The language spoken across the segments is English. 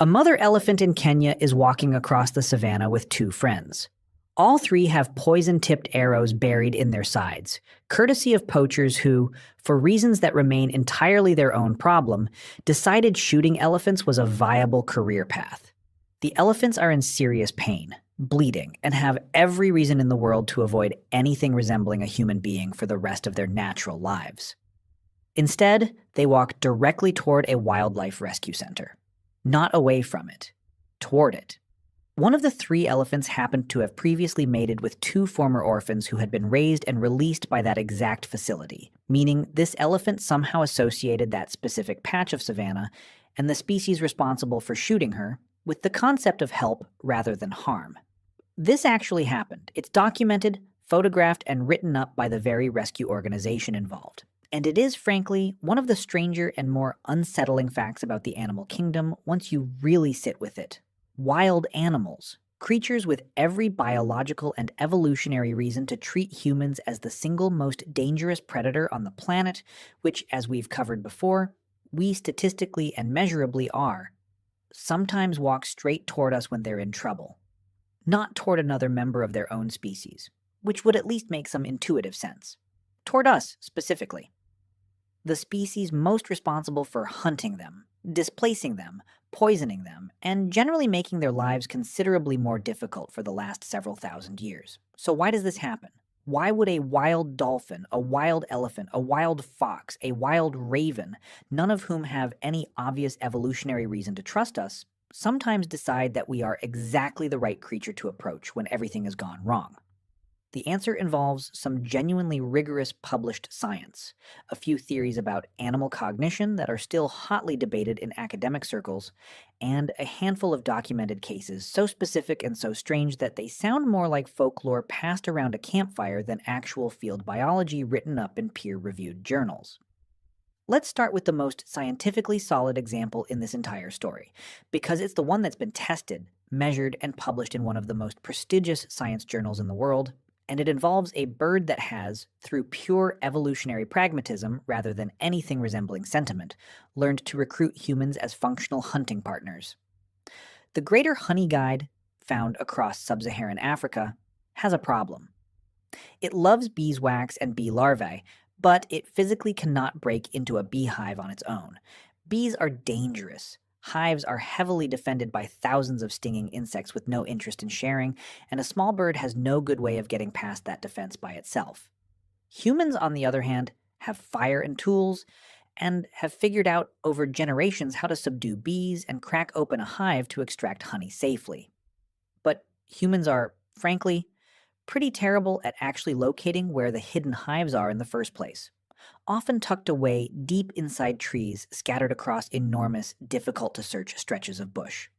A mother elephant in Kenya is walking across the savannah with two friends. All three have poison-tipped arrows buried in their sides, courtesy of poachers who, for reasons that remain entirely their own problem, decided shooting elephants was a viable career path. The elephants are in serious pain, bleeding, and have every reason in the world to avoid anything resembling a human being for the rest of their natural lives. Instead, they walk directly toward a wildlife rescue center. Not away from it, toward it. One of the three elephants happened to have previously mated with two former orphans who had been raised and released by that exact facility, meaning this elephant somehow associated that specific patch of savanna and the species responsible for shooting her with the concept of help rather than harm. This actually happened. It's documented, photographed, and written up by the very rescue organization involved. And it is, frankly, one of the stranger and more unsettling facts about the animal kingdom once you really sit with it. Wild animals, creatures with every biological and evolutionary reason to treat humans as the single most dangerous predator on the planet, which, as we've covered before, we statistically and measurably are, sometimes walk straight toward us when they're in trouble. Not toward another member of their own species, which would at least make some intuitive sense. Toward us, specifically. The species most responsible for hunting them, displacing them, poisoning them, and generally making their lives considerably more difficult for the last several thousand years. So why does this happen? Why would a wild dolphin, a wild elephant, a wild fox, a wild raven, none of whom have any obvious evolutionary reason to trust us, sometimes decide that we are exactly the right creature to approach when everything has gone wrong? The answer involves some genuinely rigorous published science, a few theories about animal cognition that are still hotly debated in academic circles, and a handful of documented cases so specific and so strange that they sound more like folklore passed around a campfire than actual field biology written up in peer-reviewed journals. Let's start with the most scientifically solid example in this entire story, because it's the one that's been tested, measured, and published in one of the most prestigious science journals in the world, and it involves a bird that has, through pure evolutionary pragmatism rather than anything resembling sentiment, learned to recruit humans as functional hunting partners. The greater honeyguide, found across sub-Saharan Africa, has a problem. It loves beeswax and bee larvae, but it physically cannot break into a beehive on its own. Bees are dangerous. Hives are heavily defended by thousands of stinging insects with no interest in sharing, and a small bird has no good way of getting past that defense by itself. Humans, on the other hand, have fire and tools, and have figured out over generations how to subdue bees and crack open a hive to extract honey safely. But humans are, frankly, pretty terrible at actually locating where the hidden hives are in the first place, often tucked away deep inside trees scattered across enormous, difficult-to-search stretches of bush.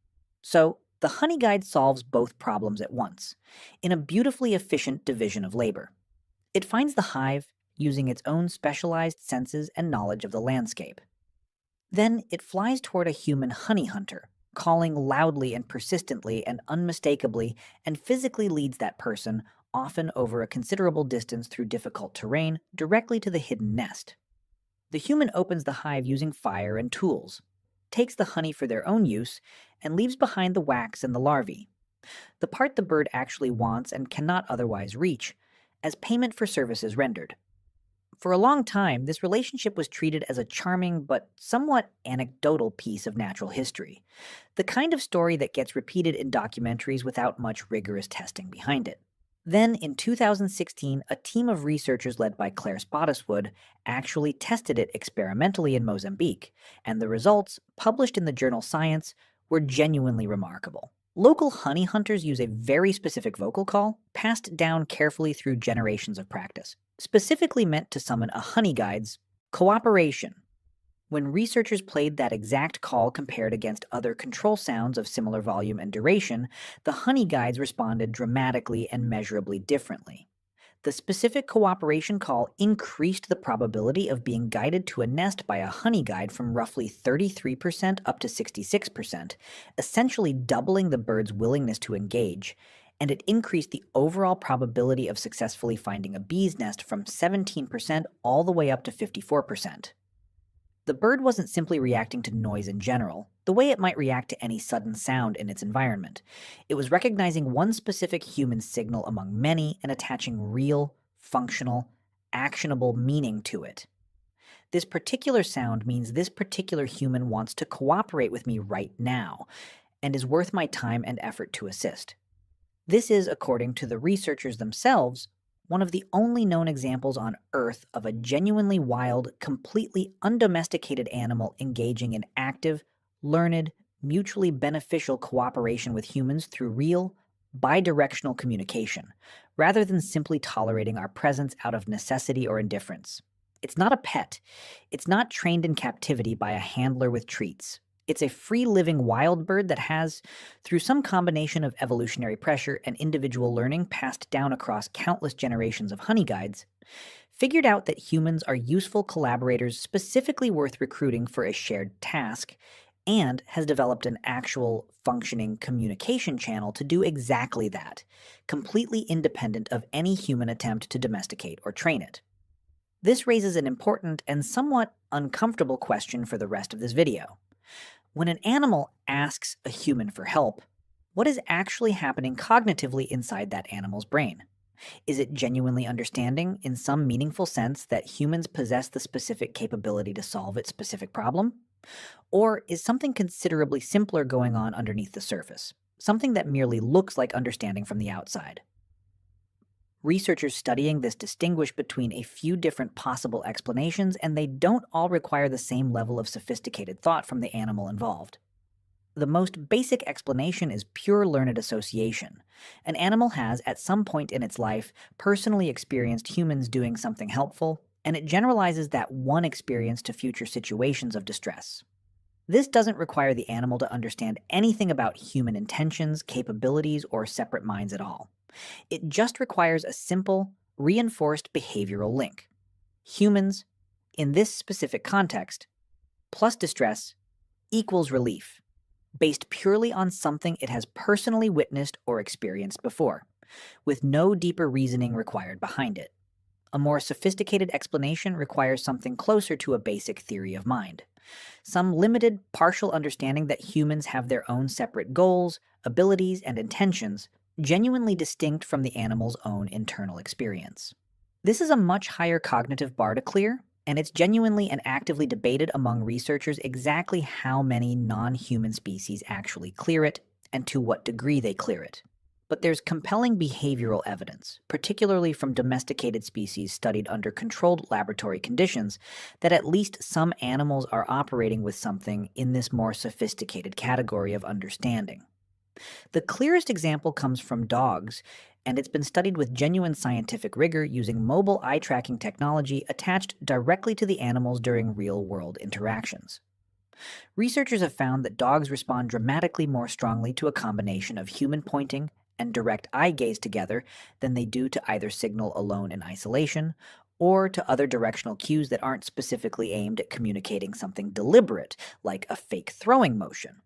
So, the honeyguide solves both problems at once, in a beautifully efficient division of labor. It finds the hive using its own specialized senses and knowledge of the landscape. Then it flies toward a human honey hunter, calling loudly and persistently and unmistakably, and physically leads that person, often over a considerable distance through difficult terrain, directly to the hidden nest. The human opens the hive using fire and tools, takes the honey for their own use, and leaves behind the wax and the larvae, the part the bird actually wants and cannot otherwise reach, as payment for services rendered. For a long time, this relationship was treated as a charming but somewhat anecdotal piece of natural history, the kind of story that gets repeated in documentaries without much rigorous testing behind it. Then, in 2016, a team of researchers led by Claire Spottiswoode actually tested it experimentally in Mozambique, and the results, published in the journal Science, were genuinely remarkable. Local honey hunters use a very specific vocal call, passed down carefully through generations of practice, specifically meant to summon a honeyguide's cooperation. When researchers played that exact call compared against other control sounds of similar volume and duration, the honeyguides responded dramatically and measurably differently. The specific cooperation call increased the probability of being guided to a nest by a honeyguide from roughly 33% up to 66%, essentially doubling the bird's willingness to engage, and it increased the overall probability of successfully finding a bee's nest from 17% all the way up to 54%. The bird wasn't simply reacting to noise in general, the way it might react to any sudden sound in its environment. It was recognizing one specific human signal among many and attaching real, functional, actionable meaning to it. This particular sound means this particular human wants to cooperate with me right now and is worth my time and effort to assist. This is, according to the researchers themselves, one of the only known examples on Earth of a genuinely wild, completely undomesticated animal engaging in active, learned, mutually beneficial cooperation with humans through real, bidirectional communication, rather than simply tolerating our presence out of necessity or indifference. It's not a pet. It's not trained in captivity by a handler with treats. It's a free-living wild bird that has, through some combination of evolutionary pressure and individual learning passed down across countless generations of honeyguides, figured out that humans are useful collaborators specifically worth recruiting for a shared task, and has developed an actual functioning communication channel to do exactly that, completely independent of any human attempt to domesticate or train it. This raises an important and somewhat uncomfortable question for the rest of this video. When an animal asks a human for help, what is actually happening cognitively inside that animal's brain? Is it genuinely understanding, in some meaningful sense, that humans possess the specific capability to solve its specific problem? Or is something considerably simpler going on underneath the surface? Something that merely looks like understanding from the outside? Researchers studying this distinguish between a few different possible explanations, and they don't all require the same level of sophisticated thought from the animal involved. The most basic explanation is pure learned association. An animal has, at some point in its life, personally experienced humans doing something helpful, and it generalizes that one experience to future situations of distress. This doesn't require the animal to understand anything about human intentions, capabilities, or separate minds at all. It just requires a simple, reinforced behavioral link. Humans, in this specific context, plus distress equals relief, based purely on something it has personally witnessed or experienced before, with no deeper reasoning required behind it. A more sophisticated explanation requires something closer to a basic theory of mind. Some limited, partial understanding that humans have their own separate goals, abilities, and intentions, genuinely distinct from the animal's own internal experience. This is a much higher cognitive bar to clear, and it's genuinely and actively debated among researchers exactly how many non-human species actually clear it, and to what degree they clear it. But there's compelling behavioral evidence, particularly from domesticated species studied under controlled laboratory conditions, that at least some animals are operating with something in this more sophisticated category of understanding. The clearest example comes from dogs, and it's been studied with genuine scientific rigor using mobile eye tracking technology attached directly to the animals during real-world interactions. Researchers have found that dogs respond dramatically more strongly to a combination of human pointing and direct eye gaze together than they do to either signal alone in isolation, or to other directional cues that aren't specifically aimed at communicating something deliberate, like a fake throwing motion.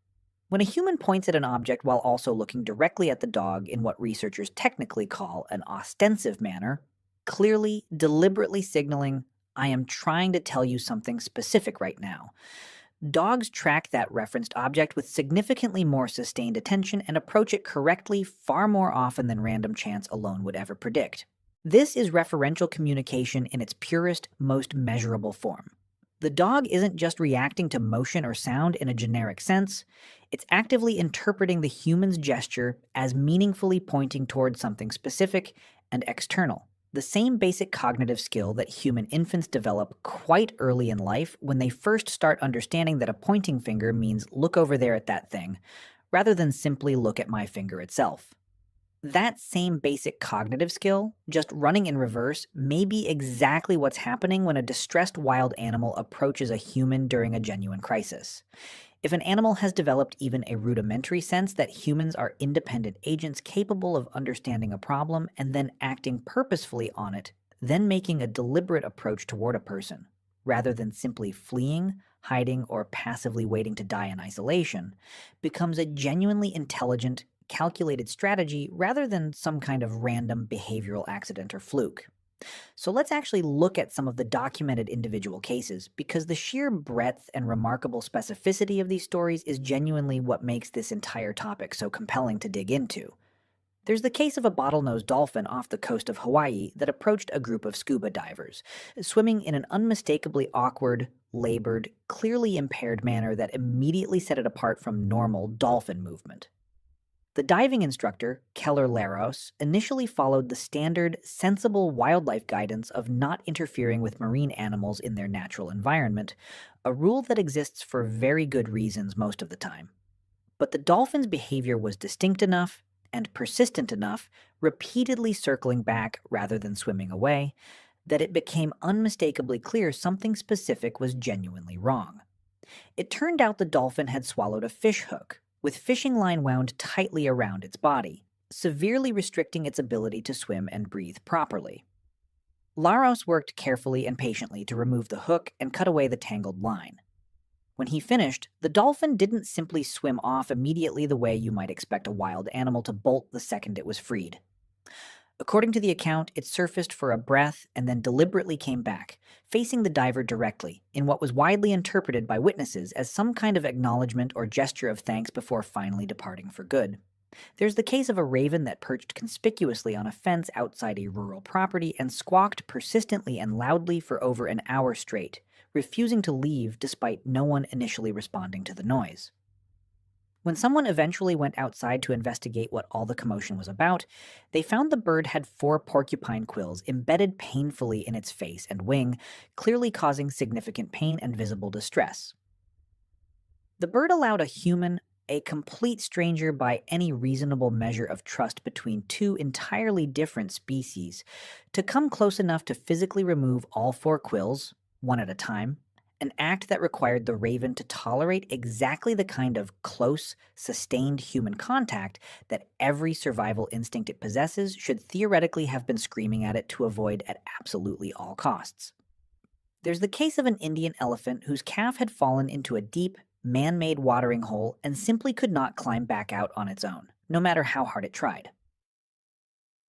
When a human points at an object while also looking directly at the dog in what researchers technically call an ostensive manner, clearly, deliberately signaling, "I am trying to tell you something specific right now," dogs track that referenced object with significantly more sustained attention and approach it correctly far more often than random chance alone would ever predict. This is referential communication in its purest, most measurable form. The dog isn't just reacting to motion or sound in a generic sense, it's actively interpreting the human's gesture as meaningfully pointing towards something specific and external. The same basic cognitive skill that human infants develop quite early in life when they first start understanding that a pointing finger means look over there at that thing, rather than simply look at my finger itself. That same basic cognitive skill, just running in reverse, may be exactly what's happening when a distressed wild animal approaches a human during a genuine crisis. If an animal has developed even a rudimentary sense that humans are independent agents capable of understanding a problem and then acting purposefully on it, then making a deliberate approach toward a person, rather than simply fleeing, hiding, or passively waiting to die in isolation, becomes a genuinely intelligent, calculated strategy rather than some kind of random behavioral accident or fluke. So let's actually look at some of the documented individual cases, because the sheer breadth and remarkable specificity of these stories is genuinely what makes this entire topic so compelling to dig into. There's the case of a bottlenose dolphin off the coast of Hawaii that approached a group of scuba divers, swimming in an unmistakably awkward, labored, clearly impaired manner that immediately set it apart from normal dolphin movement. The diving instructor, Keller Laros, initially followed the standard, sensible wildlife guidance of not interfering with marine animals in their natural environment, a rule that exists for very good reasons most of the time. But the dolphin's behavior was distinct enough and persistent enough, repeatedly circling back rather than swimming away, that it became unmistakably clear something specific was genuinely wrong. It turned out the dolphin had swallowed a fish hook, with fishing line wound tightly around its body, severely restricting its ability to swim and breathe properly. Laros worked carefully and patiently to remove the hook and cut away the tangled line. When he finished, the dolphin didn't simply swim off immediately the way you might expect a wild animal to bolt the second it was freed. According to the account, it surfaced for a breath and then deliberately came back, facing the diver directly, in what was widely interpreted by witnesses as some kind of acknowledgement or gesture of thanks before finally departing for good. There's the case of a raven that perched conspicuously on a fence outside a rural property and squawked persistently and loudly for over an hour straight, refusing to leave despite no one initially responding to the noise. When someone eventually went outside to investigate what all the commotion was about, they found the bird had 4 porcupine quills embedded painfully in its face and wing, clearly causing significant pain and visible distress. The bird allowed a human, a complete stranger by any reasonable measure of trust between two entirely different species, to come close enough to physically remove all 4 quills, one at a time, an act that required the raven to tolerate exactly the kind of close, sustained human contact that every survival instinct it possesses should theoretically have been screaming at it to avoid at absolutely all costs. There's the case of an Indian elephant whose calf had fallen into a deep, man-made watering hole and simply could not climb back out on its own, no matter how hard it tried.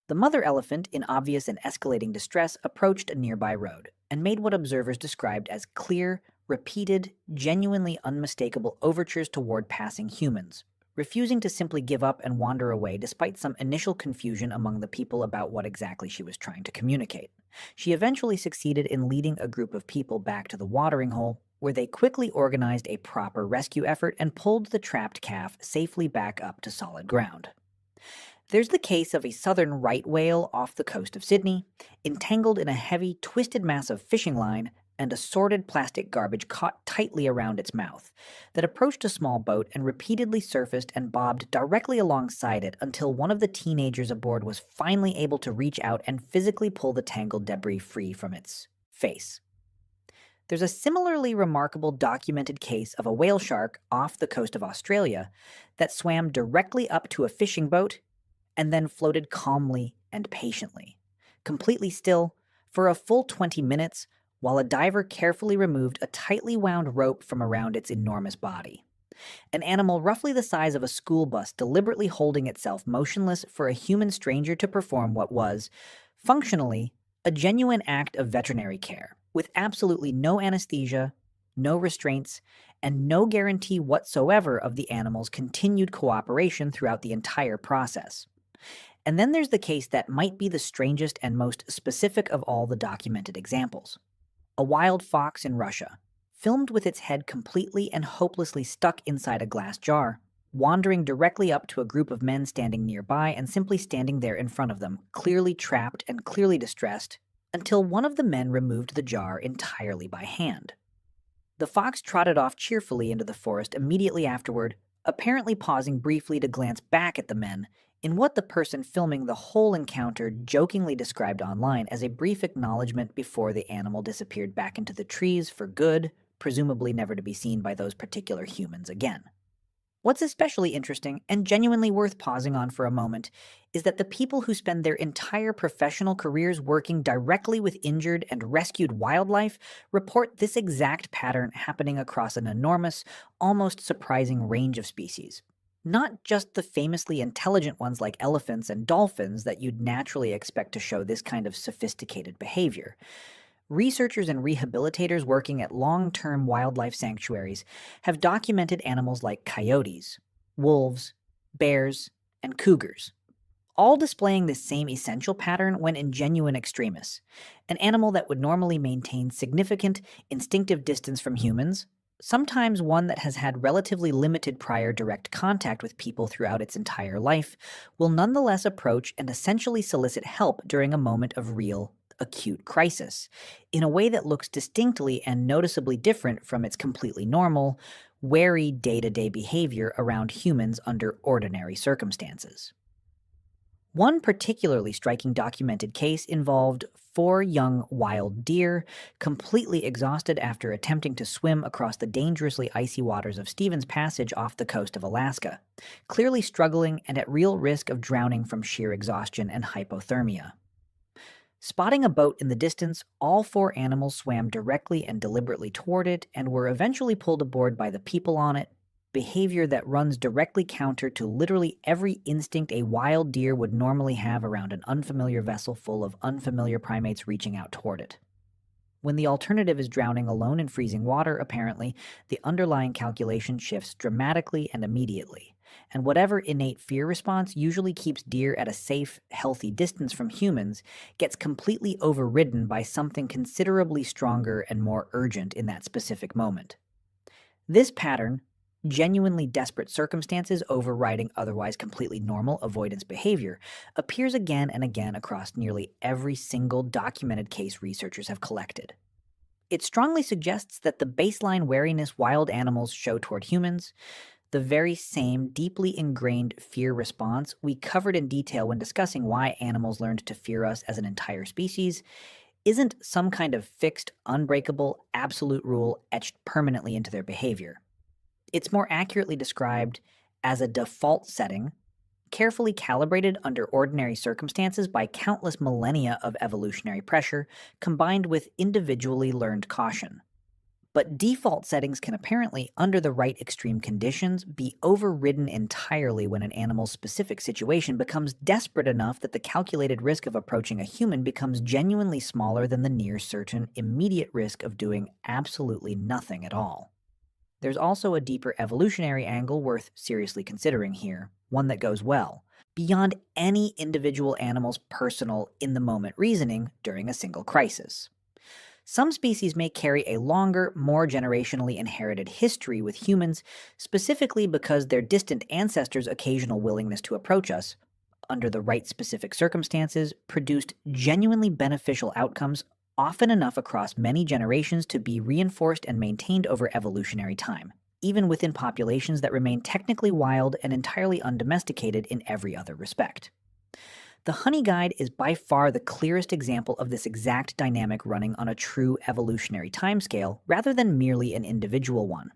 The mother elephant, in obvious and escalating distress, approached a nearby road and made what observers described as clear, repeated, genuinely unmistakable overtures toward passing humans, refusing to simply give up and wander away despite some initial confusion among the people about what exactly she was trying to communicate. She eventually succeeded in leading a group of people back to the watering hole, where they quickly organized a proper rescue effort and pulled the trapped calf safely back up to solid ground. There's the case of a southern right whale off the coast of Sydney, entangled in a heavy, twisted mass of fishing line and assorted plastic garbage caught tightly around its mouth, that approached a small boat and repeatedly surfaced and bobbed directly alongside it until one of the teenagers aboard was finally able to reach out and physically pull the tangled debris free from its face. There's a similarly remarkable documented case of a whale shark off the coast of Australia that swam directly up to a fishing boat and then floated calmly and patiently, completely still, for a full 20 minutes while a diver carefully removed a tightly wound rope from around its enormous body. An animal roughly the size of a school bus deliberately holding itself motionless for a human stranger to perform what was, functionally, a genuine act of veterinary care, with absolutely no anesthesia, no restraints, and no guarantee whatsoever of the animal's continued cooperation throughout the entire process. And then there's the case that might be the strangest and most specific of all the documented examples. A wild fox in Russia, filmed with its head completely and hopelessly stuck inside a glass jar, wandering directly up to a group of men standing nearby and simply standing there in front of them, clearly trapped and clearly distressed, until one of the men removed the jar entirely by hand. The fox trotted off cheerfully into the forest immediately afterward, apparently pausing briefly to glance back at the men, in what the person filming the whole encounter jokingly described online as a brief acknowledgement before the animal disappeared back into the trees for good, presumably never to be seen by those particular humans again. What's especially interesting, and genuinely worth pausing on for a moment, is that the people who spend their entire professional careers working directly with injured and rescued wildlife report this exact pattern happening across an enormous, almost surprising range of species. Not just the famously intelligent ones like elephants and dolphins that you'd naturally expect to show this kind of sophisticated behavior. Researchers and rehabilitators working at long term wildlife sanctuaries have documented animals like coyotes, wolves, bears, and cougars, all displaying the same essential pattern when in genuine extremis. An animal that would normally maintain significant instinctive distance from humans, sometimes one that has had relatively limited prior direct contact with people throughout its entire life, will nonetheless approach and essentially solicit help during a moment of real, acute crisis, in a way that looks distinctly and noticeably different from its completely normal, wary day to day behavior around humans under ordinary circumstances. One particularly striking documented case involved four young wild deer, completely exhausted after attempting to swim across the dangerously icy waters of Stevens Passage off the coast of Alaska, clearly struggling and at real risk of drowning from sheer exhaustion and hypothermia. Spotting a boat in the distance, all four animals swam directly and deliberately toward it and were eventually pulled aboard by the people on it, behavior that runs directly counter to literally every instinct a wild deer would normally have around an unfamiliar vessel full of unfamiliar primates reaching out toward it. When the alternative is drowning alone in freezing water, apparently, the underlying calculation shifts dramatically and immediately. And whatever innate fear response usually keeps deer at a safe, healthy distance from humans gets completely overridden by something considerably stronger and more urgent in that specific moment. This pattern, genuinely desperate circumstances overriding otherwise completely normal avoidance behavior, appears again and again across nearly every single documented case researchers have collected. It strongly suggests that the baseline wariness wild animals show toward humans, the very same deeply ingrained fear response we covered in detail when discussing why animals learned to fear us as an entire species, isn't some kind of fixed, unbreakable, absolute rule etched permanently into their behavior. It's more accurately described as a default setting, carefully calibrated under ordinary circumstances by countless millennia of evolutionary pressure, combined with individually learned caution. But default settings can apparently, under the right extreme conditions, be overridden entirely when an animal's specific situation becomes desperate enough that the calculated risk of approaching a human becomes genuinely smaller than the near certain immediate risk of doing absolutely nothing at all. There's also a deeper evolutionary angle worth seriously considering here, one that goes well beyond any individual animal's personal in the moment reasoning during a single crisis. Some species may carry a longer, more generationally inherited history with humans, specifically because their distant ancestors' occasional willingness to approach us, under the right specific circumstances, produced genuinely beneficial outcomes often enough across many generations to be reinforced and maintained over evolutionary time, even within populations that remain technically wild and entirely undomesticated in every other respect. The honeyguide is by far the clearest example of this exact dynamic running on a true evolutionary timescale rather than merely an individual one.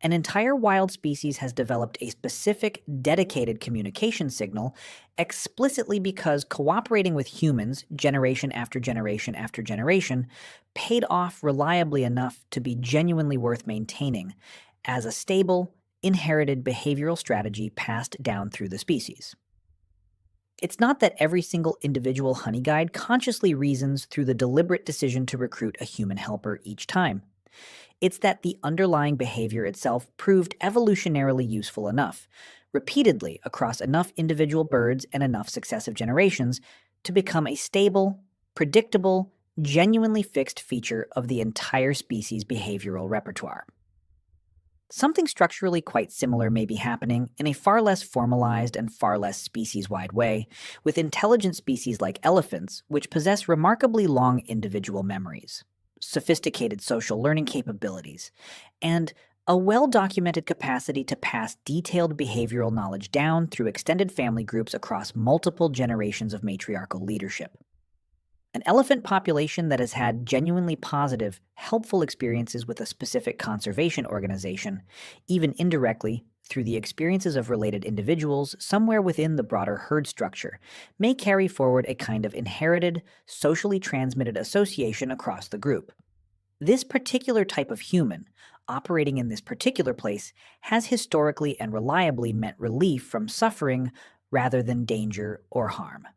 An entire wild species has developed a specific, dedicated communication signal explicitly because cooperating with humans, generation after generation after generation, paid off reliably enough to be genuinely worth maintaining as a stable, inherited behavioral strategy passed down through the species. It's not that every single individual honeyguide consciously reasons through the deliberate decision to recruit a human helper each time. It's that the underlying behavior itself proved evolutionarily useful enough, repeatedly across enough individual birds and enough successive generations, to become a stable, predictable, genuinely fixed feature of the entire species' behavioral repertoire. Something structurally quite similar may be happening in a far less formalized and far less species-wide way with intelligent species like elephants, which possess remarkably long individual memories, sophisticated social learning capabilities, and a well-documented capacity to pass detailed behavioral knowledge down through extended family groups across multiple generations of matriarchal leadership. An elephant population that has had genuinely positive, helpful experiences with a specific conservation organization, even indirectly through the experiences of related individuals somewhere within the broader herd structure, may carry forward a kind of inherited, socially transmitted association across the group. This particular type of human, operating in this particular place has historically and reliably meant relief from suffering rather than danger or harm.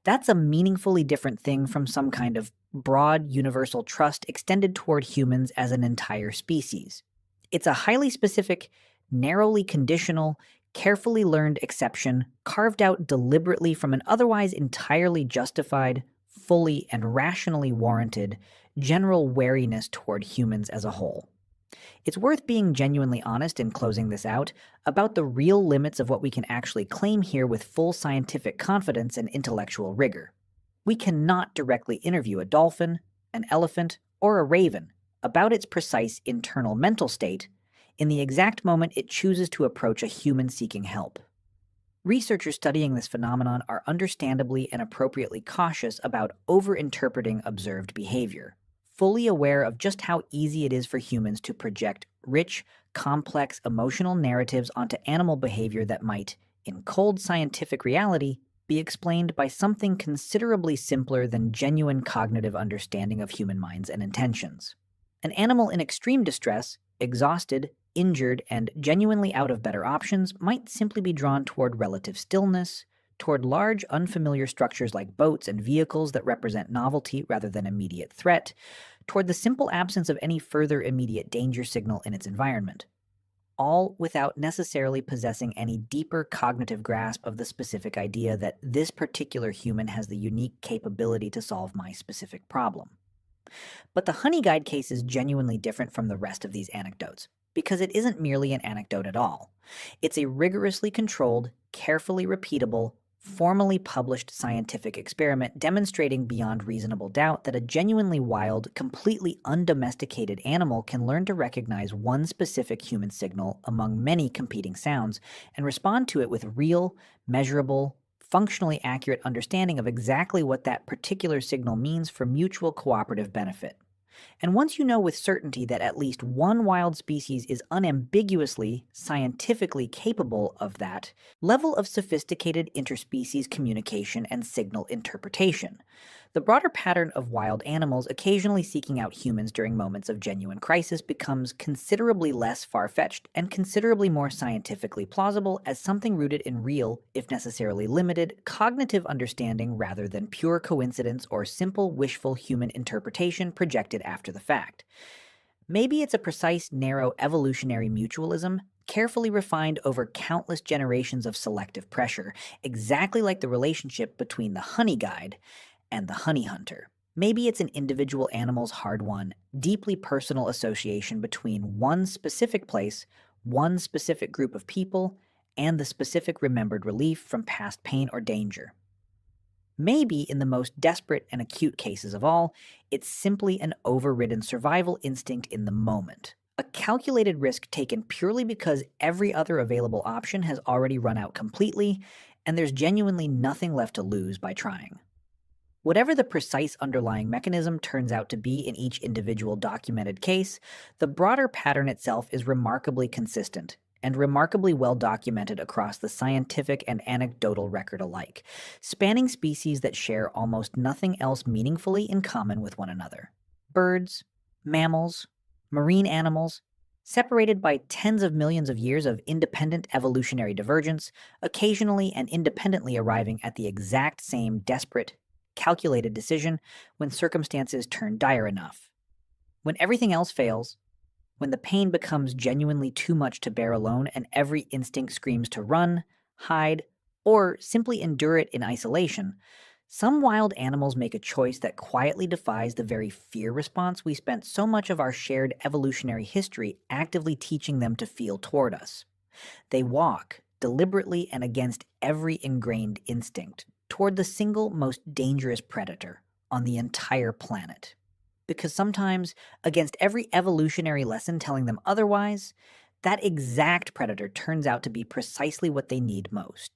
That's a meaningfully different thing from some kind of broad universal trust extended toward humans as an entire species. It's a highly specific, narrowly conditional, carefully learned exception carved out deliberately from an otherwise entirely justified, fully and rationally warranted general wariness toward humans as a whole. It's worth being genuinely honest in closing this out about the real limits of what we can actually claim here with full scientific confidence and intellectual rigor. We cannot directly interview a dolphin, an elephant, or a raven about its precise internal mental state in the exact moment it chooses to approach a human seeking help. Researchers studying this phenomenon are understandably and appropriately cautious about overinterpreting observed behavior, fully aware of just how easy it is for humans to project rich, complex emotional narratives onto animal behavior that might, in cold scientific reality, be explained by something considerably simpler than genuine cognitive understanding of human minds and intentions. An animal in extreme distress, exhausted, injured, and genuinely out of better options might simply be drawn toward relative stillness, toward large, unfamiliar structures like boats and vehicles that represent novelty rather than immediate threat, toward the simple absence of any further immediate danger signal in its environment, all without necessarily possessing any deeper cognitive grasp of the specific idea that this particular human has the unique capability to solve my specific problem. But the honeyguide case is genuinely different from the rest of these anecdotes, because it isn't merely an anecdote at all. It's a rigorously controlled, carefully repeatable, formally published scientific experiment demonstrating beyond reasonable doubt that a genuinely wild, completely undomesticated animal can learn to recognize one specific human signal among many competing sounds and respond to it with real, measurable, functionally accurate understanding of exactly what that particular signal means for mutual cooperative benefit. And once you know with certainty that at least one wild species is unambiguously, scientifically capable of that level of sophisticated interspecies communication and signal interpretation, the broader pattern of wild animals occasionally seeking out humans during moments of genuine crisis becomes considerably less far-fetched and considerably more scientifically plausible as something rooted in real, if necessarily limited, cognitive understanding rather than pure coincidence or simple wishful human interpretation projected after the fact. Maybe it's a precise, narrow evolutionary mutualism, carefully refined over countless generations of selective pressure, exactly like the relationship between the honeyguide and the honey hunter. Maybe it's an individual animal's hard-won, deeply personal association between one specific place, one specific group of people, and the specific remembered relief from past pain or danger. Maybe, in the most desperate and acute cases of all, it's simply an overridden survival instinct in the moment. A calculated risk taken purely because every other available option has already run out completely, and there's genuinely nothing left to lose by trying. Whatever the precise underlying mechanism turns out to be in each individual documented case, the broader pattern itself is remarkably consistent and remarkably well documented across the scientific and anecdotal record alike, spanning species that share almost nothing else meaningfully in common with one another. Birds, mammals, marine animals, separated by tens of millions of years of independent evolutionary divergence, occasionally and independently arriving at the exact same desperate, calculated decision when circumstances turn dire enough. When everything else fails, when the pain becomes genuinely too much to bear alone and every instinct screams to run, hide, or simply endure it in isolation, some wild animals make a choice that quietly defies the very fear response we spent so much of our shared evolutionary history actively teaching them to feel toward us. They walk, deliberately and against every ingrained instinct, toward the single most dangerous predator on the entire planet. Because sometimes, against every evolutionary lesson telling them otherwise, that exact predator turns out to be precisely what they need most.